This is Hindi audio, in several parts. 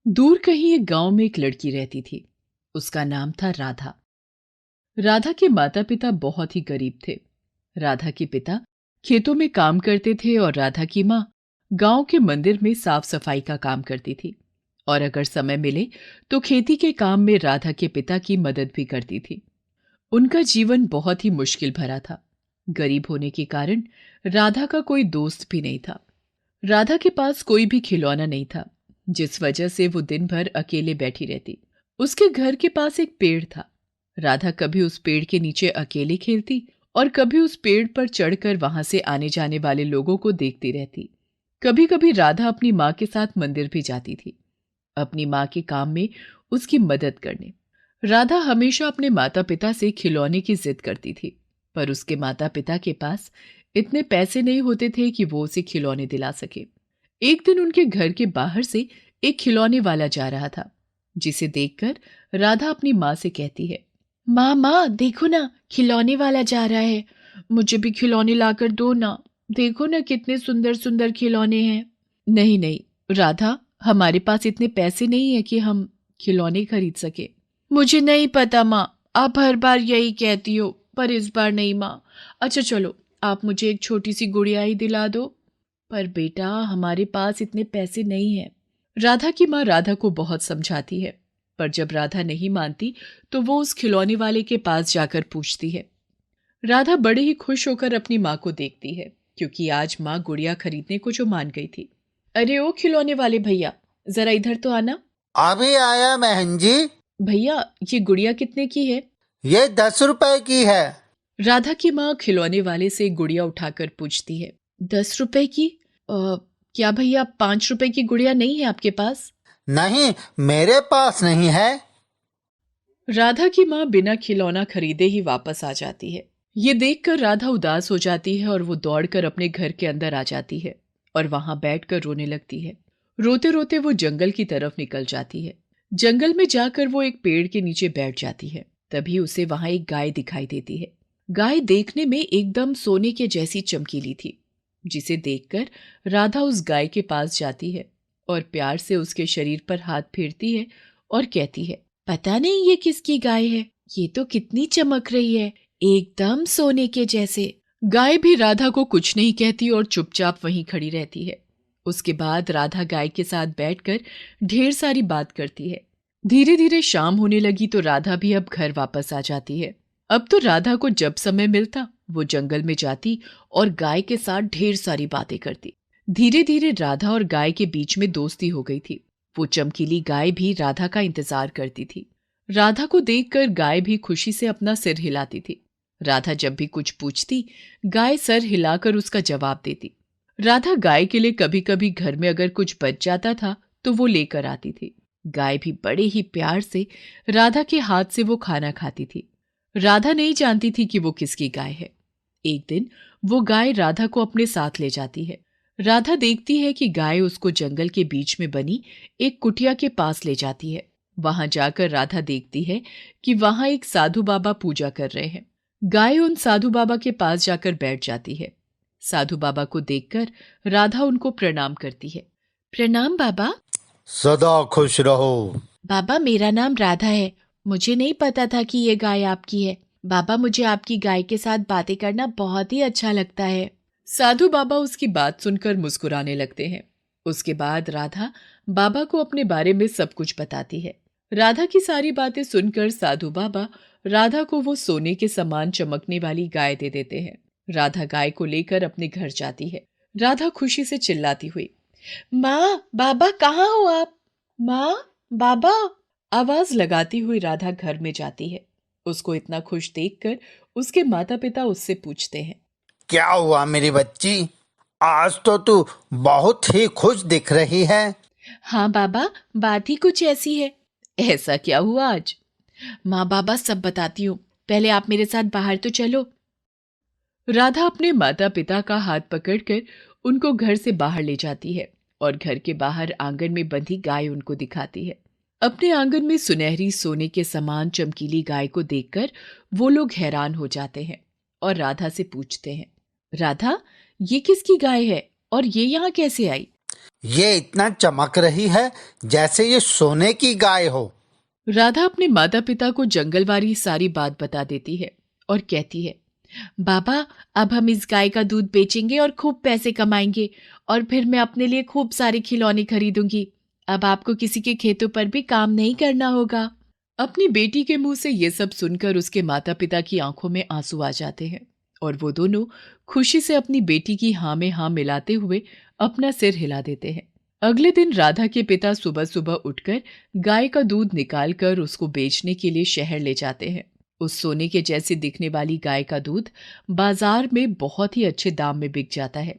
दूर कहीं एक गांव में एक लड़की रहती थी। उसका नाम था राधा। राधा के माता पिता बहुत ही गरीब थे। राधा के पिता खेतों में काम करते थे और राधा की माँ गांव के मंदिर में साफ सफाई का काम करती थी। और अगर समय मिले तो खेती के काम में राधा के पिता की मदद भी करती थी। उनका जीवन बहुत ही मुश्किल भरा था। गरीब होने के कारण राधा का कोई दोस्त भी नहीं था। राधा के पास कोई भी खिलौना नहीं था, जिस वजह से वो दिन भर अकेले बैठी रहती। उसके घर के पास एक पेड़ था। राधा कभी उस पेड़ के नीचे अकेले खेलती और कभी उस पेड़ पर चढ़कर वहां से आने जाने वाले लोगों को देखती रहती। कभी कभी राधा अपनी माँ के साथ मंदिर भी जाती थी, अपनी माँ के काम में उसकी मदद करने। राधा हमेशा अपने माता पिता से खिलौने की जिद करती थी, पर उसके माता पिता के पास इतने पैसे नहीं होते थे कि वो उसे खिलौने दिला सके। एक दिन उनके घर के बाहर से एक खिलौने वाला जा रहा था, जिसे देखकर राधा अपनी माँ से कहती है, माँ माँ देखो ना, खिलौने वाला जा रहा है। मुझे भी खिलौने लाकर दो ना। देखो ना कितने सुंदर सुंदर खिलौने हैं। नहीं नहीं राधा, हमारे पास इतने पैसे नहीं है कि हम खिलौने खरीद सके। मुझे नहीं पता माँ, आप हर बार यही कहती हो, पर इस बार नहीं माँ। अच्छा चलो, आप मुझे एक छोटी सी गुड़िया ही दिला दो। पर बेटा, हमारे पास इतने पैसे नहीं हैं। राधा की माँ राधा को बहुत समझाती है, पर जब राधा नहीं मानती तो वो उस खिलौने वाले के पास जाकर पूछती है। राधा बड़े ही खुश होकर अपनी माँ को देखती है, क्योंकि आज माँ गुड़िया खरीदने को जो मान गई थी। अरे ओ खिलौने वाले भैया, जरा इधर तो आना। अभी आया बहन जी। भैया, ये गुड़िया कितने की है? ये 10 रुपए की है। राधा की माँ खिलौने वाले से गुड़िया उठाकर पूछती है। 10 रुपए की? क्या भैया 5 रुपए की गुड़िया नहीं है आपके पास? नहीं, मेरे पास नहीं है। राधा की माँ बिना खिलौना खरीदे ही वापस आ जाती है। ये देखकर राधा उदास हो जाती है और वो दौड़कर अपने घर के अंदर आ जाती है और वहां बैठकर रोने लगती है। रोते रोते वो जंगल की तरफ निकल जाती है। जंगल में जाकर वो एक पेड़ के नीचे बैठ जाती है। तभी उसे वहां एक गाय दिखाई देती है। गाय देखने में एकदम सोने के जैसी चमकीली थी, जिसे देखकर राधा उस गाय के पास जाती है और प्यार से उसके शरीर पर हाथ फेरती है और कहती है, पता नहीं ये किसकी गाय है, ये तो कितनी चमक रही है, एकदम सोने के जैसे। गाय भी राधा को कुछ नहीं कहती और चुपचाप वहीं खड़ी रहती है। उसके बाद राधा गाय के साथ बैठकर ढेर सारी बात करती है। धीरे धीरे शाम होने लगी तो राधा भी अब घर वापस आ जाती है। अब तो राधा को जब समय मिलता वो जंगल में जाती और गाय के साथ ढेर सारी बातें करती। धीरे धीरे राधा और गाय के बीच में दोस्ती हो गई थी। वो चमकीली गाय भी राधा का इंतजार करती थी। राधा को देखकर गाय भी खुशी से अपना सिर हिलाती थी। राधा जब भी कुछ पूछती, गाय सर हिलाकर उसका जवाब देती। राधा गाय के लिए कभी कभी घर में अगर कुछ बच जाता था तो वो लेकर आती थी। गाय भी बड़े ही प्यार से राधा के हाथ से वो खाना खाती थी। राधा नहीं जानती थी कि वो किसकी गाय है। एक दिन वो गाय राधा को अपने साथ ले जाती है। राधा देखती है कि गाय उसको जंगल के बीच में बनी एक कुटिया के पास ले जाती है। वहां जाकर राधा देखती है कि वहां एक साधु बाबा पूजा कर रहे हैं। गाय उन साधु बाबा के पास जाकर बैठ जाती है। साधु बाबा को देखकर राधा उनको प्रणाम करती है। प्रणाम बाबा। सदा खुश रहो। बाबा, मेरा नाम राधा है। मुझे नहीं पता था कि ये गाय आपकी है। बाबा, मुझे आपकी गाय के साथ बातें करना बहुत ही अच्छा लगता है। साधु बाबा उसकी बात सुनकर मुस्कुराने लगते हैं। उसके बाद राधा बाबा को अपने बारे में सब कुछ बताती है। राधा की सारी बातें सुनकर साधु बाबा राधा को वो सोने के समान चमकने वाली गाय दे देते हैं। राधा गाय को लेकर अपने घर जाती है। राधा खुशी से चिल्लाती हुई, माँ, बाबा कहाँ हो आप? माँ, बाबा। आवाज लगाती हुई राधा घर में जाती है। उसको इतना खुश देखकर उसके माता पिता उससे पूछते हैं, क्या हुआ मेरी बच्ची? आज तो तू बहुत ही खुश दिख रही है। हाँ बाबा, बात ही कुछ ऐसी है। ऐसा क्या हुआ आज? माँ बाबा सब बताती हूँ, पहले आप मेरे साथ बाहर तो चलो। राधा अपने माता पिता का हाथ पकड़कर उनको घर से बाहर ले जाती है और घर के बाहर आंगन में बंधी गाय उनको दिखाती है। अपने आंगन में सुनहरी सोने के समान चमकीली गाय को देखकर वो लोग हैरान हो जाते हैं और राधा से पूछते हैं, राधा, ये किसकी गाय है और ये यहाँ कैसे आई? ये इतना चमक रही है जैसे ये सोने की गाय हो। राधा अपने माता पिता को जंगल वाली सारी बात बता देती है और कहती है, बाबा, अब हम इस गाय का दूध बेचेंगे और खूब पैसे कमाएंगे और फिर मैं अपने लिए खूब सारे खिलौने खरीदूंगी। अब आपको किसी के खेतों पर भी काम नहीं करना होगा। अपनी बेटी के मुंह से ये सब सुनकर उसके माता पिता की आंखों में आंसू आ जाते हैं और वो दोनों खुशी से अपनी बेटी की हाँ में हाँ मिलाते हुए अपना सिर हिला देते हैं। अगले दिन राधा के पिता सुबह सुबह उठकर गाय का दूध निकालकर उसको बेचने के लिए शहर ले जाते हैं। उस सोने के जैसे दिखने वाली गाय का दूध बाजार में बहुत ही अच्छे दाम में बिक जाता है।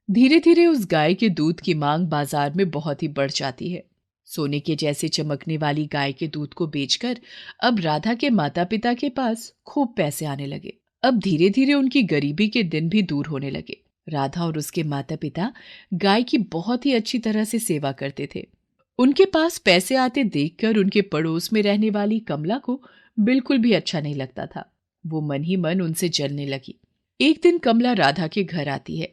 धीरे धीरे उस गाय के दूध की मांग बाजार में बहुत ही बढ़ जाती है। सोने के जैसे चमकने वाली गाय के दूध को बेचकर अब राधा के माता पिता के पास खूब पैसे आने लगे। अब धीरे धीरे उनकी गरीबी के दिन भी दूर होने लगे। राधा और उसके माता पिता गाय की बहुत ही अच्छी तरह से सेवा करते थे। उनके पास पैसे आते देखकर उनके पड़ोस में रहने वाली कमला को बिल्कुल भी अच्छा नहीं लगता था। वो मन ही मन उनसे जलने लगी। एक दिन कमला राधा के घर आती है।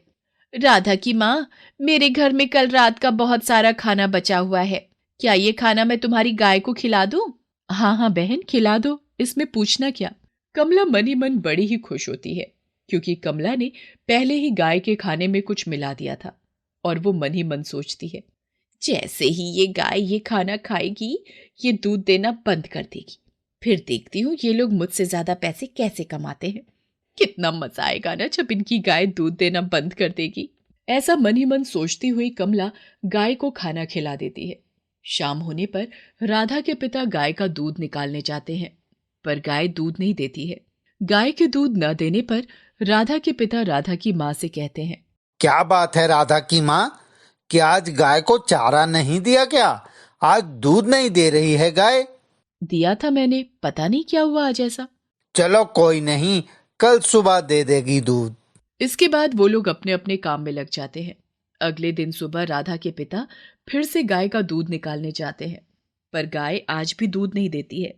राधा की माँ, मेरे घर में कल रात का बहुत सारा खाना बचा हुआ है। क्या ये खाना मैं तुम्हारी गाय को खिला दूं? हाँ हाँ बहन, खिला दो, इसमें पूछना क्या। कमला मन ही मन बड़ी ही खुश होती है क्योंकि कमला ने पहले ही गाय के खाने में कुछ मिला दिया था और वो मन ही मन सोचती है, जैसे ही ये गाय ये खाना खाएगी ये दूध देना बंद कर देगी। फिर देखती हूँ ये लोग मुझसे ज्यादा पैसे कैसे कमाते हैं। कितना मजा आएगा ना जब इनकी गाय दूध देना बंद कर देगी। ऐसा मन ही मन सोचती हुई कमला गाय को खाना खिला देती है। शाम होने पर राधा के पिता गाय का दूध निकालने जाते हैं, पर गाय दूध नहीं देती है। गाय के दूध न देने पर राधा के पिता राधा की माँ से कहते हैं, क्या बात है राधा की माँ, कि आज गाय को चारा नहीं दिया क्या? आज दूध नहीं दे रही है गाय। दिया था मैंने, पता नहीं क्या हुआ आज ऐसा। चलो कोई नहीं, कल सुबह दे देगी दूध। इसके बाद वो लोग अपने अपने काम में लग जाते हैं। अगले दिन सुबह राधा के पिता फिर से गाय का दूध निकालने जाते हैं, पर गाय आज भी दूध नहीं देती है।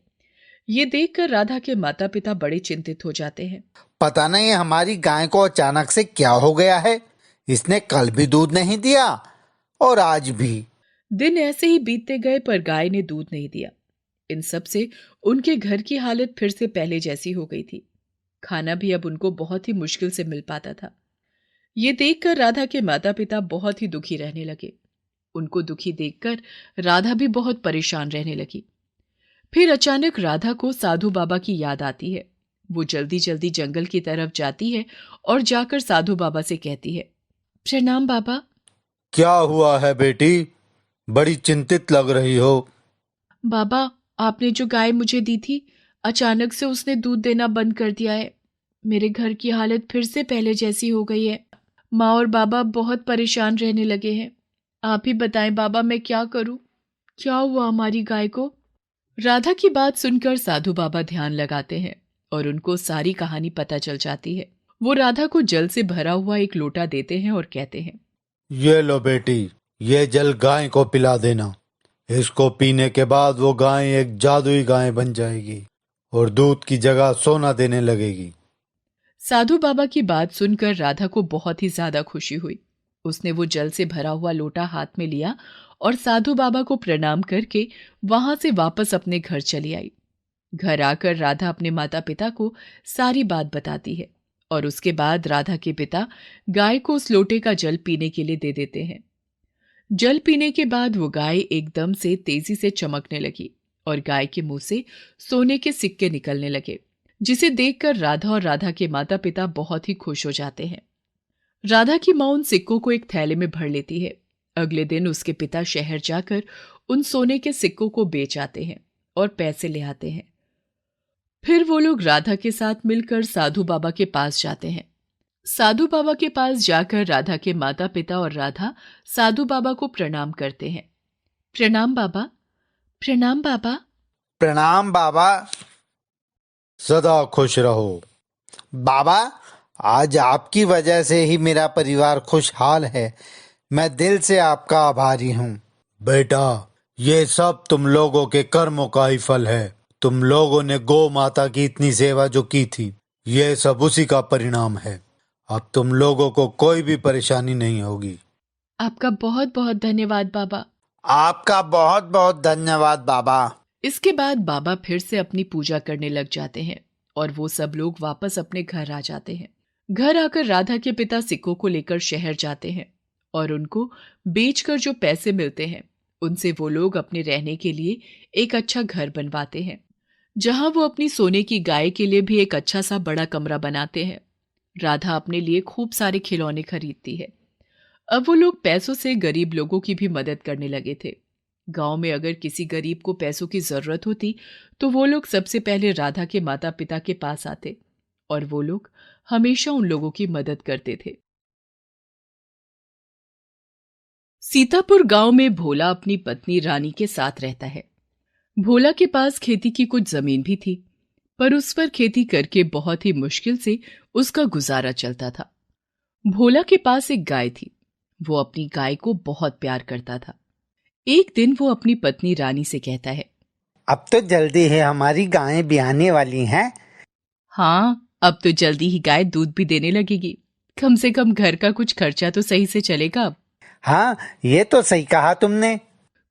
ये देखकर राधा के माता पिता बड़े चिंतित हो जाते हैं। पता नहीं हमारी गाय को अचानक से क्या हो गया है। इसने कल भी दूध नहीं दिया और आज भी। दिन ऐसे ही बीतते गए पर गाय ने दूध नहीं दिया। इन सब से उनके घर की हालत फिर से पहले जैसी हो गई थी। खाना भी अब उनको बहुत ही मुश्किल से मिल पाता था। ये देखकर राधा के माता पिता बहुत ही दुखी रहने लगे। उनको दुखी देखकर राधा भी बहुत परेशान रहने लगी। फिर अचानक राधा को साधु बाबा की याद आती है। वो जल्दी जल्दी जंगल की तरफ जाती है और जाकर साधु बाबा से कहती है, प्रणाम बाबा। क्या हुआ है बेटी, बड़ी चिंतित लग रही हो। बाबा, आपने जो गाय मुझे दी थी, अचानक से उसने दूध देना बंद कर दिया है। मेरे घर की हालत फिर से पहले जैसी हो गई है। माँ और बाबा बहुत परेशान रहने लगे हैं। आप ही बताएं बाबा, मैं क्या करूं? क्या हुआ हमारी गाय को? राधा की बात सुनकर साधु बाबा ध्यान लगाते हैं और उनको सारी कहानी पता चल जाती है। वो राधा को जल से भरा हुआ एक लोटा देते हैं और कहते हैं, ये लो बेटी, ये जल गाय को पिला देना। इसको पीने के बाद वो गाय एक जादुई गाय बन जाएगी और दूध की जगह सोना देने लगेगी। साधु बाबा की बात सुनकर राधा को बहुत ही ज्यादा खुशी हुई। उसने वो जल से भरा हुआ लोटा हाथ में लिया और साधु बाबा को प्रणाम करके वहां से वापस अपने घर चली आई। घर आकर राधा अपने माता पिता को सारी बात बताती है और उसके बाद राधा के पिता गाय को उस लोटे का जल पीने के लिए दे देते हैं। जल पीने के बाद वो गाय एकदम से तेजी से चमकने लगी और गाय के मुंह से सोने के सिक्के निकलने लगे, जिसे देखकर राधा और राधा के माता पिता बहुत ही खुश हो जाते हैं। राधा की मां उन सिक्कों को एक थैले में भर लेती है। अगले दिन उसके पिता शहर जाकर उन सोने के सिक्कों को बेच आते हैं और पैसे ले आते हैं। फिर वो लोग राधा के साथ मिलकर साधु बाबा के पास जाते हैं। साधु बाबा के पास जाकर राधा के माता पिता और राधा साधु बाबा को प्रणाम करते हैं। प्रणाम बाबा। प्रणाम बाबा। प्रणाम बाबा, सदा खुश रहो। बाबा, आज आपकी वजह से ही मेरा परिवार खुशहाल है। मैं दिल से आपका आभारी हूँ। बेटा, ये सब तुम लोगों के कर्मों का ही फल है। तुम लोगों ने गौ माता की इतनी सेवा जो की थी, ये सब उसी का परिणाम है। अब तुम लोगों को कोई भी परेशानी नहीं होगी। आपका बहुत बहुत धन्यवाद बाबा। आपका बहुत बहुत धन्यवाद बाबा। इसके बाद बाबा फिर से अपनी पूजा करने लग जाते हैं और वो सब लोग वापस अपने घर आ जाते हैं। घर आकर राधा के पिता सिक्कों को लेकर शहर जाते हैं और उनको बेचकर जो पैसे मिलते हैं उनसे वो लोग अपने रहने के लिए एक अच्छा घर बनवाते हैं, जहां वो अपनी सोने की गाय के लिए भी एक अच्छा सा बड़ा कमरा बनाते हैं। राधा अपने लिए खूब सारे खिलौने खरीदती है। अब वो लोग पैसों से गरीब लोगों की भी मदद करने लगे थे। गांव में अगर किसी गरीब को पैसों की जरूरत होती तो वो लोग सबसे पहले राधा के माता पिता के पास आते और वो लोग हमेशा उन लोगों की मदद करते थे। सीतापुर गांव में भोला अपनी पत्नी रानी के साथ रहता है। भोला के पास खेती की कुछ जमीन भी थी, पर उस पर खेती करके बहुत ही मुश्किल से उसका गुजारा चलता था। भोला के पास एक गाय थी। वो अपनी गाय को बहुत प्यार करता था। एक दिन वो अपनी पत्नी रानी से कहता है, अब तो जल्दी है हमारी गायें ब्याने वाली हैं। हाँ, अब तो जल्दी ही गाय दूध भी देने लगेगी। कम से कम घर का कुछ खर्चा तो सही से चलेगा अब। हाँ, ये तो सही कहा तुमने।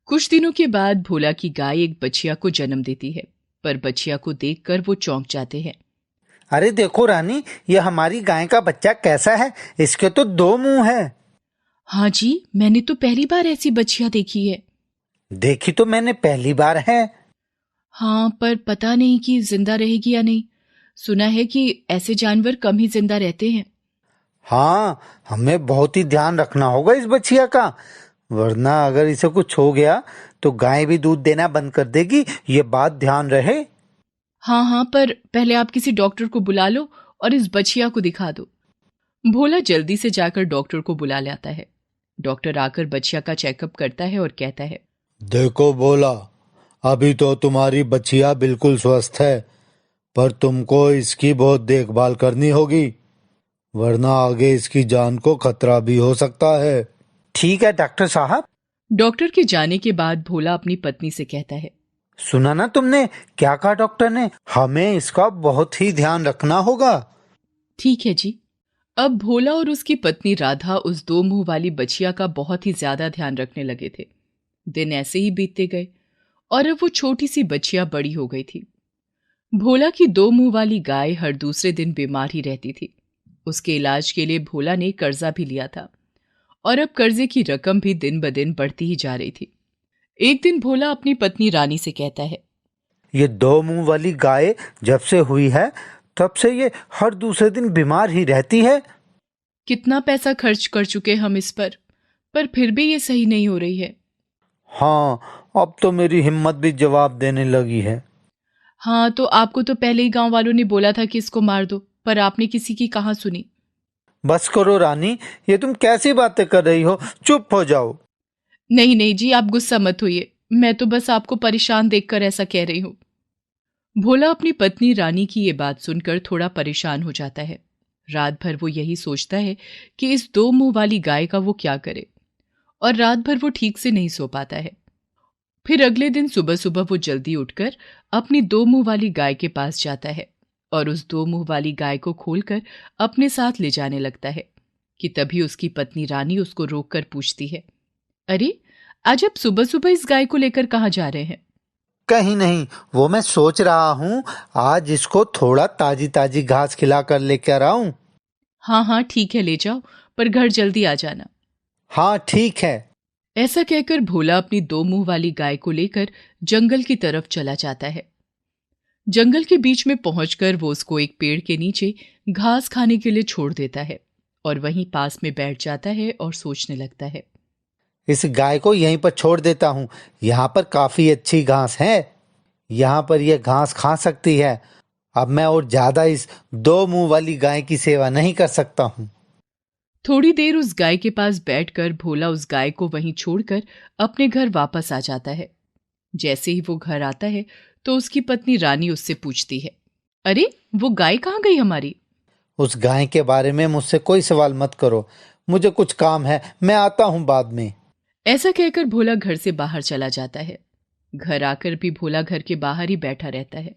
कुछ दिनों के बाद भोला की गाय एक बछिया को जन्म देती है, पर बछिया को देखकर वो चौंक जाते हैं। अरे देखो रानी, ये हमारी गाय का बच्चा कैसा है, इसके तो 2 मुंह है। हाँ जी, मैंने तो पहली बार ऐसी बछिया देखी है। देखी तो मैंने पहली बार है। हाँ, पर पता नहीं कि जिंदा रहेगी या नहीं। सुना है कि ऐसे जानवर कम ही जिंदा रहते हैं। हाँ, हमें बहुत ही ध्यान रखना होगा इस बछिया का, वरना अगर इसे कुछ हो गया तो गाय भी दूध देना बंद कर देगी, ये बात ध्यान रहे। हाँ हाँ, पर पहले आप किसी डॉक्टर को बुला लो और इस बछिया को दिखा दो। भोला जल्दी से जाकर डॉक्टर को बुला लाता है। डॉक्टर आकर बछिया का चेकअप करता है और कहता है, देखो बोला, अभी तो तुम्हारी बच्चिया बिल्कुल स्वस्थ है, पर तुमको इसकी बहुत देखभाल करनी होगी, वरना आगे इसकी जान को खतरा भी हो सकता है। ठीक है डॉक्टर साहब। डॉक्टर के जाने के बाद भोला अपनी पत्नी से कहता है, सुना ना तुमने क्या कहा डॉक्टर ने, हमें इसका बहुत ही ध्यान रखना होगा। ठीक है जी। अब भोला और उसकी पत्नी राधा उस 2 मुंह वाली बछिया का बहुत ही ज्यादा ध्यान रखने लगे थे। दिन ऐसे ही बीतते गए और अब वो छोटी सी बछिया बड़ी हो गई थी। भोला की 2 मुंह वाली गाय हर दूसरे दिन बीमार ही रहती थी। उसके इलाज के लिए भोला ने कर्जा भी लिया था और अब कर्जे की रकम भी दिन ब दिन बढ़ती ही जा रही थी। एक दिन भोला अपनी पत्नी रानी से कहता है, ये 2 मुंह वाली गाय जब से हुई है तब से ये हर दूसरे दिन बीमार ही रहती है। कितना पैसा खर्च कर चुके हम इस पर फिर भी ये सही नहीं हो रही है। हाँ, अब तो मेरी हिम्मत भी जवाब देने लगी है। हाँ, तो आपको तो पहले ही गांव वालों ने बोला था कि इसको मार दो, पर आपने किसी की कहाँ सुनी। बस करो रानी, ये तुम कैसी बातें कर रही हो, चुप हो जाओ। नहीं नहीं जी, आप गुस्सा मत होइए, मैं तो बस आपको परेशान देखकर ऐसा कह रही हूँ। भोला अपनी पत्नी रानी की ये बात सुनकर थोड़ा परेशान हो जाता है। रात भर वो यही सोचता है कि इस 2 मुंह वाली गाय का वो क्या करे, और रात भर वो ठीक से नहीं सो पाता है। फिर अगले दिन सुबह सुबह वो जल्दी उठकर अपनी 2 मुंह वाली गाय के पास जाता है और उस 2 मुंह वाली गाय को खोलकर अपने साथ ले जाने लगता है कि तभी उसकी पत्नी रानी उसको रोककर पूछती है, अरे, आज आप सुबह सुबह इस गाय को लेकर कहाँ जा रहे हैं? कहीं नहीं, वो मैं सोच रहा हूँ आज इसको थोड़ा ताजी ताजी घास खिलाकर लेकर आऊं। हाँ हाँ ठीक है, ले जाओ, पर घर जल्दी आ जाना। हाँ ठीक है। ऐसा कहकर भोला अपनी 2 मुंह वाली गाय को लेकर जंगल की तरफ चला जाता है। जंगल के बीच में पहुंचकर वो उसको एक पेड़ के नीचे घास खाने के लिए छोड़ देता है और वहीं पास में बैठ जाता है और सोचने लगता है। इस गाय को यहीं पर छोड़ देता हूँ, यहाँ पर काफी अच्छी घास है, यहाँ पर यह घास खा सकती है। अब मैं और ज्यादा इस 2 मुंह वाली गाय की सेवा नहीं कर सकता हूँ। थोड़ी देर उस गाय के पास बैठकर भोला उस गाय को वहीं छोड़कर अपने घर वापस आ जाता है। जैसे ही वो घर आता है तो उसकी पत्नी रानी उससे पूछती है, अरे, वो गाय कहाँ गई हमारी? उस गाय के बारे में मुझसे कोई सवाल मत करो, मुझे कुछ काम है, मैं आता हूँ बाद में। ऐसा कहकर भोला घर से बाहर चला जाता है। घर आकर भी भोला घर के बाहर ही बैठा रहता है।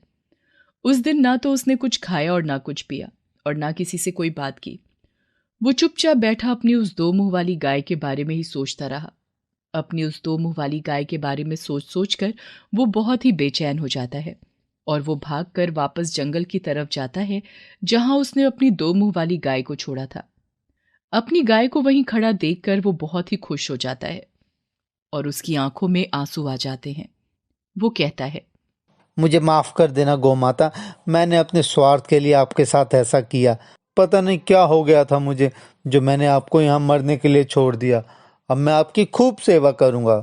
उस दिन ना तो उसने कुछ खाया और ना कुछ पिया और ना किसी से कोई बात की। वो चुपचाप बैठा अपनी उस दो मुंह वाली गाय के बारे में ही सोचता रहा। अपनी उस दो मुंह वाली गाय के बारे में सोच सोच कर वो बहुत ही बेचैन हो जाता है और वो भागकर वापस जंगल की तरफ जाता है जहां उसने अपनी दो मुंह वाली गाय को छोड़ा था। अपनी गाय को वहीं खड़ा देखकर वो बहुत ही खुश हो जाता है और उसकी आंखों में आंसू आ जाते हैं। वो कहता है, मुझे माफ कर देना गौ माता, मैंने अपने स्वार्थ के लिए आपके साथ ऐसा किया। पता नहीं क्या हो गया था मुझे, जो मैंने आपको यहाँ मरने के लिए छोड़ दिया। अब मैं आपकी खूब सेवा करूंगा।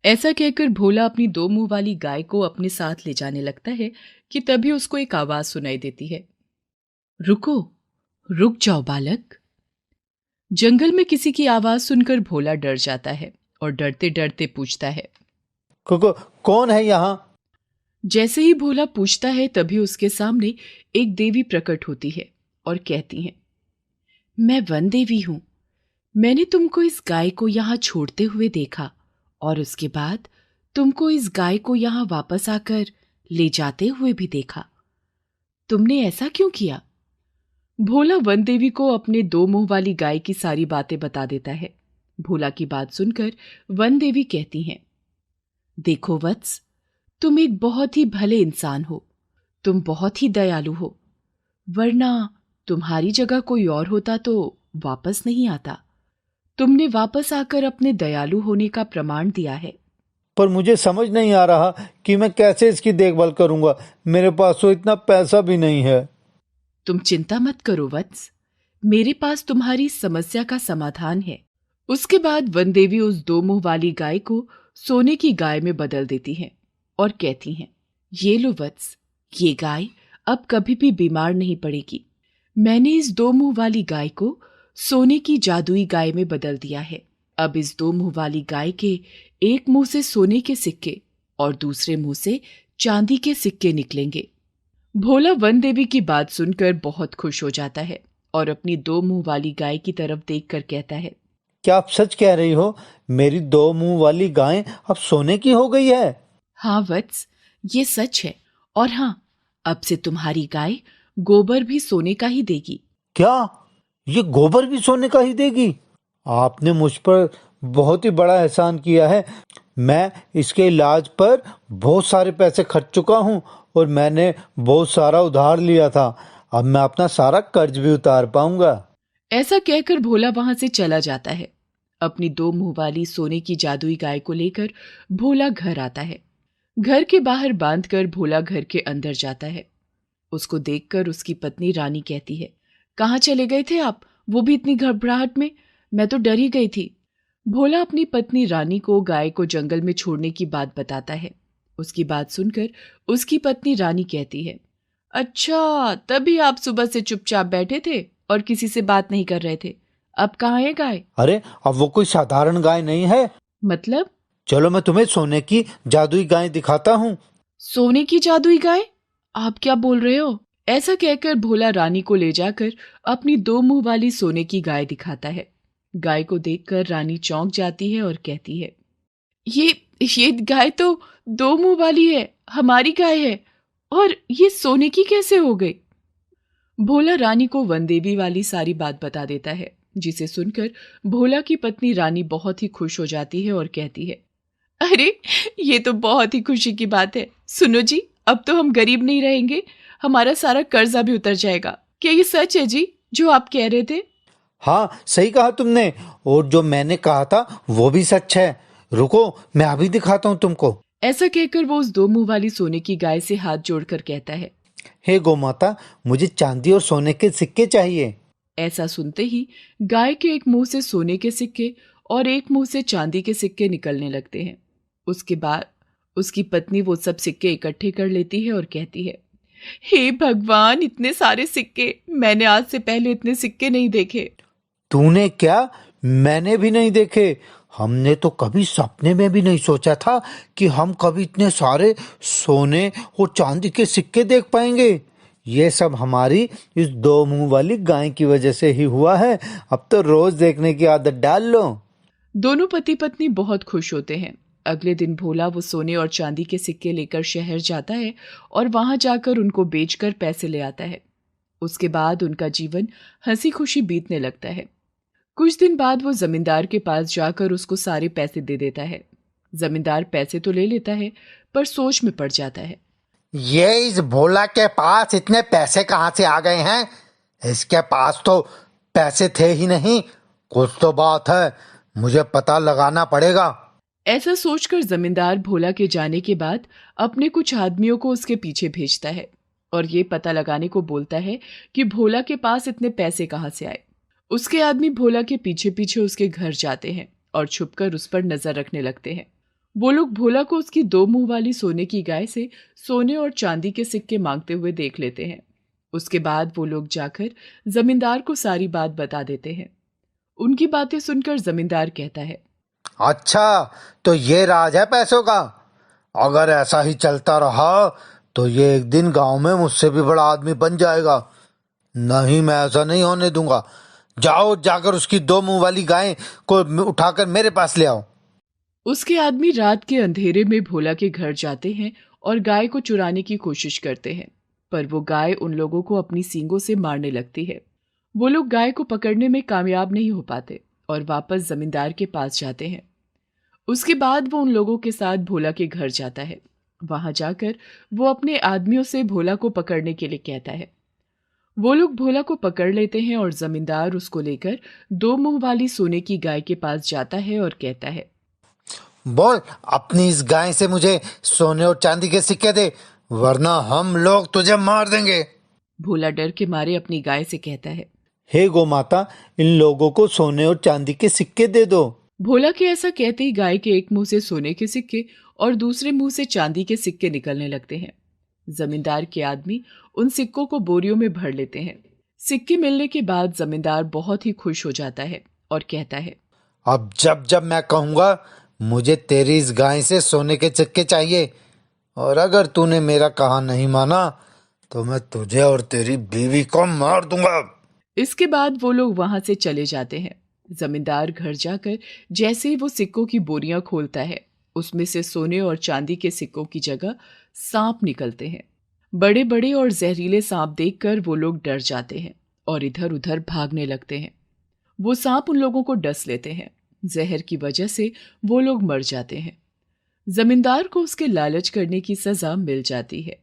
ऐसा कहकर भोला अपनी दो मुंह वाली गाय को अपने साथ ले जाने लगता है कि तभी उसको एक आवाज सुनाई देती है, रुको, रुक जाओ बालक। जंगल में किसी की आवाज सुनकर भोला डर जाता है और डरते डरते पूछता है, कौन है यहाँ? जैसे ही भोला पूछता है तभी उसके सामने एक देवी प्रकट होती है और कहती हैं, मैं वन देवी हूं। मैंने तुमको इस गाय को यहाँ छोड़ते हुए देखा और उसके बाद तुमको इस गाय को यहाँ वापस आकर ले जाते हुए भी देखा। तुमने ऐसा क्यों किया? भोला वन देवी को अपने दो मुंह वाली गाय की सारी बातें बता देता है। भोला की बात सुनकर वन देवी कहती हैं, देखो वत्स, तुम एक बहुत ही भले इंसान हो। तुम बहुत ही दयालु हो, वरना तुम्हारी जगह कोई और होता तो वापस नहीं आता। तुमने वापस आकर अपने दयालु होने का प्रमाण दिया है। पर मुझे समझ नहीं आ रहा कि मैं कैसे इसकी देखभाल करूंगा। मेरे पास तो इतना पैसा भी नहीं है। तुम चिंता मत करो वत्स, मेरे पास तुम्हारी समस्या का समाधान है। उसके बाद वन देवी उस दो मुंह वाली गाय को सोने की गाय में बदल देती हैं और कहती हैं, ये लो वत्स, ये गाय अब कभी भी बीमार नहीं पड़ेगी। मैंने इस दो मुंह वाली गाय को सोने की जादुई गाय में बदल दिया है। अब इस दो मुंह वाली गाय के एक मुंह से सोने के सिक्के और दूसरे मुंह से चांदी के सिक्के निकलेंगे। भोला वन देवी की बात सुनकर बहुत खुश हो जाता है और अपनी दो मुंह वाली गाय की तरफ देखकर कहता है, क्या आप सच कह रही हो? मेरी दो मुंह वाली गाय अब सोने की हो गई है? हाँ वत्स, ये सच है। और हाँ, अब से तुम्हारी गाय गोबर भी सोने का ही देगी। क्या? ये गोबर भी सोने का ही देगी? आपने मुझ पर बहुत ही बड़ा एहसान किया है। मैं इसके इलाज पर बहुत सारे पैसे खर्च चुका हूँ और मैंने बहुत सारा उधार लिया था। अब मैं अपना सारा कर्ज भी उतार पाऊंगा। ऐसा कहकर भोला वहां से चला जाता है। अपनी दो मुंह वाली सोने की जादुई गाय को लेकर भोला घर आता है। घर के बाहर बांधकर भोला घर के अंदर जाता है। उसको देखकर उसकी पत्नी रानी कहती है, कहाँ चले गए थे आप, वो भी इतनी घबराहट में? मैं तो डर ही गई थी। भोला अपनी पत्नी रानी को गाय को जंगल में छोड़ने की बात बताता है। उसकी बात सुनकर उसकी पत्नी रानी कहती है, अच्छा, तभी आप सुबह से चुपचाप बैठे थे और किसी से बात नहीं कर रहे थे। अब कहाँ है गाय? अरे, अब वो कोई साधारण गाय नहीं है। मतलब? चलो मैं तुम्हें सोने की जादुई गाय दिखाता हूँ। सोने की जादुई गाय? आप क्या बोल रहे हो? ऐसा कहकर भोला रानी को ले जाकर अपनी दो मुंह वाली सोने की गाय दिखाता है। गाय को देखकर रानी चौंक जाती है और कहती है, ये गाय तो दो मुंह वाली है, हमारी गाय है, और ये सोने की कैसे हो गई? भोला रानी को वनदेवी वाली सारी बात बता देता है, जिसे सुनकर भोला की पत्नी रानी बहुत ही खुश हो जाती है और कहती है, अरे, ये तो बहुत ही खुशी की बात है। सुनो जी, अब तो हम गरीब नहीं रहेंगे, हमारा सारा कर्जा भी उतर जाएगा। क्या ये सच है जी, जो आप कह रहे थे? हाँ, सही कहा तुमने, और जो मैंने कहा था वो भी सच है। रुको, मैं अभी दिखाता हूँ तुमको। ऐसा कहकर वो उस दो मुंह वाली सोने की गाय से हाथ जोड़कर कहता है, हे गौ माता, मुझे चांदी और सोने के सिक्के चाहिए। ऐसा सुनते ही गाय के एक मुंह से सोने के सिक्के और एक मुंह से चांदी के सिक्के निकलने लगते हैं। उसके बाद उसकी पत्नी वो सब सिक्के इकट्ठे कर लेती है और कहती है, हे भगवान, इतने सारे सिक्के! मैंने आज से पहले इतने सिक्के नहीं देखे। तूने क्या? मैंने भी नहीं देखे। हमने तो कभी सपने में भी नहीं सोचा था कि हम कभी इतने सारे सोने और चांदी के सिक्के देख पाएंगे। ये सब हमारी इस दो मुंह वाली गाय की वजह से ही हुआ है। अब तो रोज देखने की आदत डाल लो। दोनों पति पत्नी बहुत खुश होते हैं। अगले दिन भोला वो सोने और चांदी के सिक्के लेकर शहर जाता है और वहां जाकर उनको बेचकर पैसे ले आता है। उसके बाद उनका जीवन हंसी खुशी बीतने लगता है। कुछ दिन बाद वो जमींदार के पास जाकर उसको सारे पैसे दे देता है। जमींदार पैसे तो ले लेता है, पर सोच में पड़ जाता है। ये इस भोला के पास इतने पैसे कहाँ से आ गए हैं? इसके पास तो पैसे थे ही नहीं। कुछ तो बात है, मुझे पता लगाना पड़ेगा। ऐसा सोचकर जमींदार भोला के जाने के बाद अपने कुछ आदमियों को उसके पीछे भेजता है और ये पता लगाने को बोलता है कि भोला के पास इतने पैसे कहाँ से आए। उसके आदमी भोला के पीछे पीछे उसके घर जाते हैं और छुपकर उस पर नजर रखने लगते हैं। वो लोग भोला को उसकी 2 मुंह वाली सोने की गाय से सोने और चांदी के सिक्के मांगते हुए देख लेते हैं। उसके बाद वो लोग जाकर जमींदार को सारी बात बता देते हैं। उनकी बातें सुनकर जमींदार कहता है, अच्छा, तो ये राज है पैसों का। अगर ऐसा ही चलता रहा तो ये एक दिन गांव में मुझसे भी बड़ा आदमी बन जाएगा। नहीं, मैं ऐसा नहीं होने दूंगा। जाओ, जाकर उसकी 2 मुंह वाली गाय को उठाकर मेरे पास ले आओ। उसके आदमी रात के अंधेरे में भोला के घर जाते हैं और गाय को चुराने की कोशिश करते हैं, पर वो गाय उन लोगों को अपनी सींगों से मारने लगती है। वो लोग गाय को पकड़ने में कामयाब नहीं हो पाते और वापस जमींदार के पास जाते हैं। उसके बाद वो उन लोगों के साथ भोला के घर जाता है। वहां जाकर वो अपने आदमियों से भोला को पकड़ने के लिए कहता है। वो लोग भोला को पकड़ लेते हैं और जमींदार उसको लेकर 2 मुंह वाली सोने की गाय के पास जाता है और कहता है, बोल, अपनी इस गाय से मुझे सोने और चांदी के सिक्के दे, वरना हम लोग तुझे मार देंगे। भोला डर के मारे अपनी गाय से कहता है, हे गोमाता, इन लोगों को सोने और चांदी के सिक्के दे दो। भोला के ऐसा कहते ही गाय के एक मुंह से सोने के सिक्के और दूसरे मुंह से चांदी के सिक्के निकलने लगते हैं। जमींदार के आदमी उन सिक्कों को बोरियों में भर लेते हैं। सिक्के मिलने के बाद जमींदार बहुत ही खुश हो जाता है और कहता है, अब जब जब मैं कहूंगा मुझे तेरी इस गाय से सोने के सिक्के चाहिए, और अगर तूने मेरा कहा नहीं माना तो मैं तुझे और तेरी बीवी को मार दूंगा। इसके बाद वो लोग वहां से चले जाते हैं। जमींदार घर जाकर जैसे ही वो सिक्कों की बोरियां खोलता है, उसमें से सोने और चांदी के सिक्कों की जगह सांप निकलते हैं। बड़े बड़े और जहरीले सांप देखकर वो लोग डर जाते हैं और इधर उधर भागने लगते हैं। वो सांप उन लोगों को डस लेते हैं। जहर की वजह से वो लोग मर जाते हैं। जमींदार को उसके लालच करने की सजा मिल जाती है।